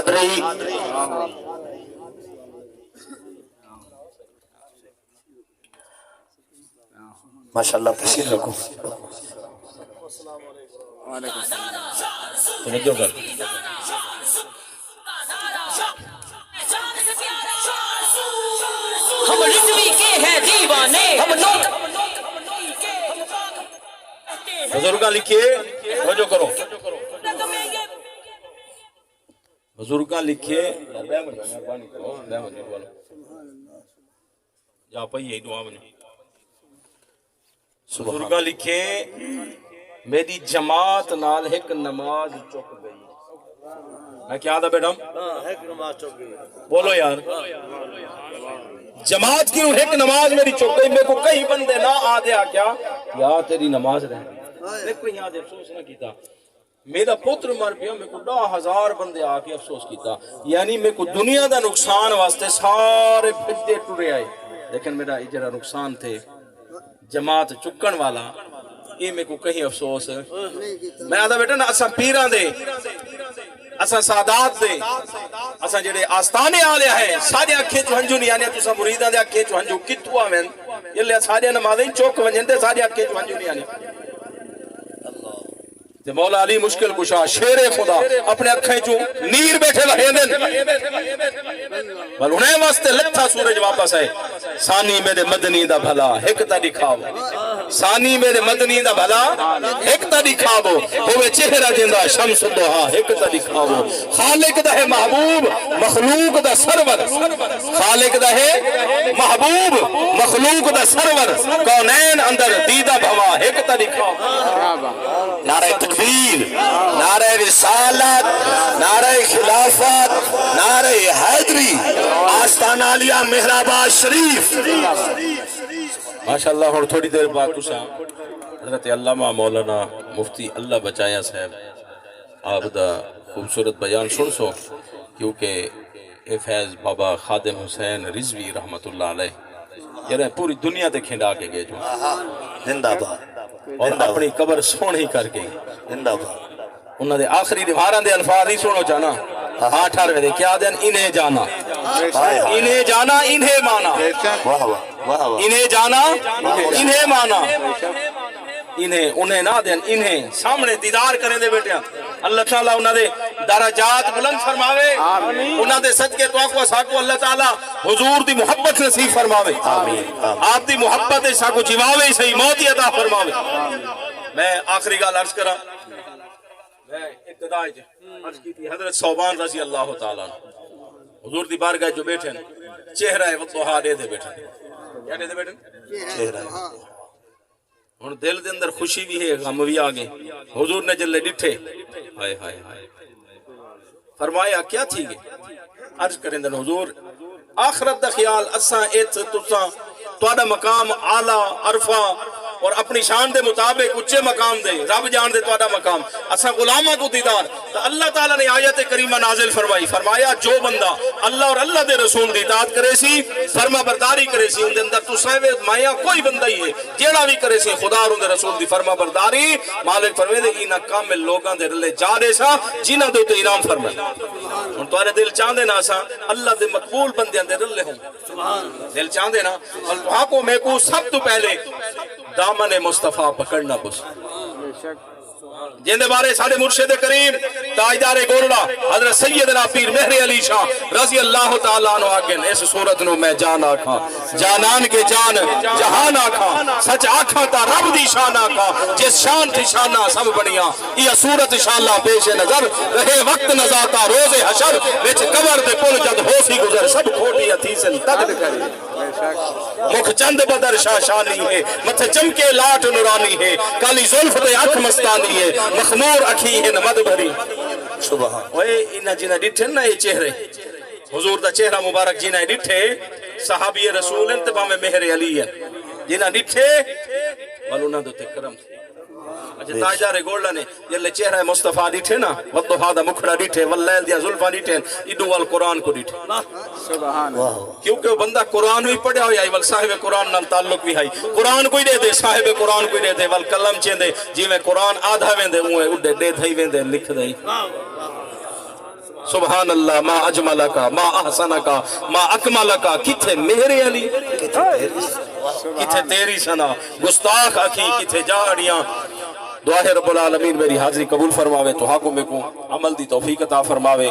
قادری ماشاءاللہ تشریف رکھو توجہ کر ہم رضوی کے ہیں دیوانے ہم لوگ بزرگاں لکھیے توجہ کرو بزرگاں لکھیے جا پئی دعا بنے بزرگاں لکھے میری جماعت نال ایک نماز چک گئی میں کیا تھا بیٹھا بولو یار جماعت کیوں ایک نماز میری چک گئی میرے کو کئی بندے نہ آدھے کیا یا تیری نماز رہ گئی میں کوئی یہاں دے افسوس نہ کیتا میرا پتر مر پیا میرے کو 10,000 بندے آ کے افسوس کیتا یعنی میرے کو دنیا دا نقصان واسطے سارے بھجے ٹرے آئے لیکن میرا اجرا نقصان تھے جماعت چکن والا یہ میرے کو کہیں افسوس ہے میں آدھا بیٹا نا اساں پیران دے اساں سادات دے اساں جڑے آستانے آلے ہیں سارے اکھے چو ہنجو نہیں آنے تساں مریدان دے اکھے چو ہنجو کتو آمین یہ لئے سارے نمازیں چوک ونجن دے سارے اکھے چو ہنجو نہیں آنے مولا علی مشکل کشا شیر خدا اپنے اکھیں چوں نیر بیٹھے لہے دن بل انہیں واسطے لتھا سورج واپس ہے سانی میرے مدنی دا بھلا ایک تا دکھاو سانی میرے مدنی دا بھلا ایک تا دکھاو ہوئے چہرہ جندہ شمس دوہا ایک تا دکھاو خالق دا ہے محبوب مخلوق دا سرور خالق دا ہے محبوب مخلوق دا سرور کونین اندر دیدہ بھوا ایک تا دکھاو نعرہ تکبیر نعرہ رسالت نعرہ خلافت نعرہ حیدری آستانہ علیہ مہرآباد شریف ماشاءاللہ اور تھوڑی دیر بعد کچھ حضرت علامہ مولانا مفتی اللہ بچایا صاحب آپ دا خوبصورت بیان سن سو کیونکہ اے فیض بابا خادم حسین رضوی رحمت اللہ علیہ یہ پوری دنیا تے کھنڈا کے گئے جو زندہ باد اور اپنی قبر سونی کر کے زندہ باد انہوں نے آخری دیواراں دے الفاظ ہی سنو جانا 18 دے کیا دین انہیں جانا انہیں جانا انہیں مانا انہیں جانا انہیں مانا انہیں نہ دین انہیں سامنے دیدار کریں دے بیٹیاں اللہ تعالیٰ انہوں نے درجات بلند فرماوے انہوں نے سچ کے توقع ساکو اللہ تعالیٰ حضور دی محبت نصیب فرماوے آپ دی محبت ساکو جیواوے صحیح موتی عطا فرماوے میں آخری گال عرض کرا میں ابتدائی عرض کی تھی حضرت صوبان رضی اللہ تعالیٰ حضور دی بارگاہ جو بیٹھے چہرہ وضحا دے دے بیٹھے کیا دے دے بیٹھے چہرہ اور دل دے اندر خوشی بھی ہے غم بھی آگے حضور نے جلے ڈٹھے ہائے ہائے ہائے فرمایا کیا تھی گے عرض کریں دن حضور آخرت دا خیال اساں ایت تساں توڑا مقام اعلیٰ عرفہ اور اپنی شان دے مطابق اچھے مقام دے رب جان دے توڑا مقام اساں غلامہ کو دیدار تو اللہ تعالیٰ نے آیت کریمہ نازل فرمائی فرمایا جو بندہ اللہ اور اللہ دے رسول دی اطاعت کرے سی فرما برداری کرے سی ان دے اندر تو سہوے مایا کوئی بندہ ہی ہے جیڑا بھی کرے سی خدا اور ان دے رسول دی فرما برداری مالک فرمے دے اینا کامل لوگاں دے رلے جا دے سا جنہ دے تو انعام فرمائے ان توارے دل چاندے نا سا اللہ دے مقبول بندیاں دے رلے ہوں دل چاندے نا اور وہاں کو میں کو سب تو پہلے دامن مصطفیٰ پکڑنا بس جن بارے ساڑھے مرشد کریم تاجدار گولڑا حضرت سیدنا پیر مہر علی شاہ رضی اللہ تعالیٰ عنہ آگن اس صورت نو میں جان آکھاں جانان کے جان جہان آکھاں سچ آکھاں تا رب دی شان آکھاں جس شان تھی شانہ سب بنیاں یہ صورت انشاءاللہ پیش نظر رہے وقت نزاتا روز حشر وچ قبر دے پل جد ہو سی گزر سب کھوٹی اتھیسن تقد کرے مکھ چند بدر شاہ شانی ہے متھ چمکے لاٹ نورانی ہے کالی زلف دے اکھ مستانی ہے مخمور اکھی ہے نمد بھری سبحان اوئے انہا جنہ ڈٹھے نا یہ چہرے حضور دا چہرہ مبارک جنہ ڈٹھے صحابی رسول انتباہ میں مہر علی ہے جنہ ڈٹھے والونا دو تکرم تھے اچھا تاجدار گولڈا نے جلے چہرہ مصطفیٰ ڈٹھے نا وقتوہا دا مکھڑا ڈٹھے واللیل دیا ظلفہ ڈٹھے ادو والقرآن کو ڈٹھے کیونکہ وہ بندہ قرآن بھی پڑھا ہوئی آئی والصاحب قرآن نال تعلق بھی آئی قرآن کوئی دے دے صاحب قرآن کوئی دے دے والکلم چین دے جی میں قرآن آدھا وین دے اوہ اڈے دے دھائی وین دے لکھ دے سبحان اللہ ما اجمل کا ما احسن کا ما اکمل کا کتھے میرے علی کتھے تیری سنا گستاخ اکھی کتھے جاڑیاں دعا ہے رب العالمین میری حاضری قبول فرماوے تو حاکم میں کو عمل دی توفیق عطا فرماوے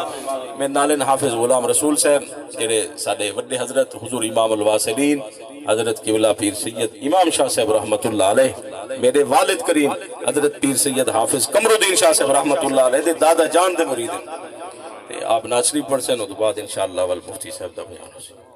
میں نالن حافظ غلام رسول صاحب جڑے ساڈے وڈے حضرت حضور امام الواسلین حضرت قبلہ پیر سید امام شاہ صاحب رحمت اللہ علیہ میرے والد کریم حضرت پیر سید حافظ قمر الدین شاہ صاحب رحمت اللہ علیہ دے دادا جان دے مرید ہیں آپ ناصری پڑھ سے نو تو بعد انشاءاللہ والمفتی صاحب دا بیان ہو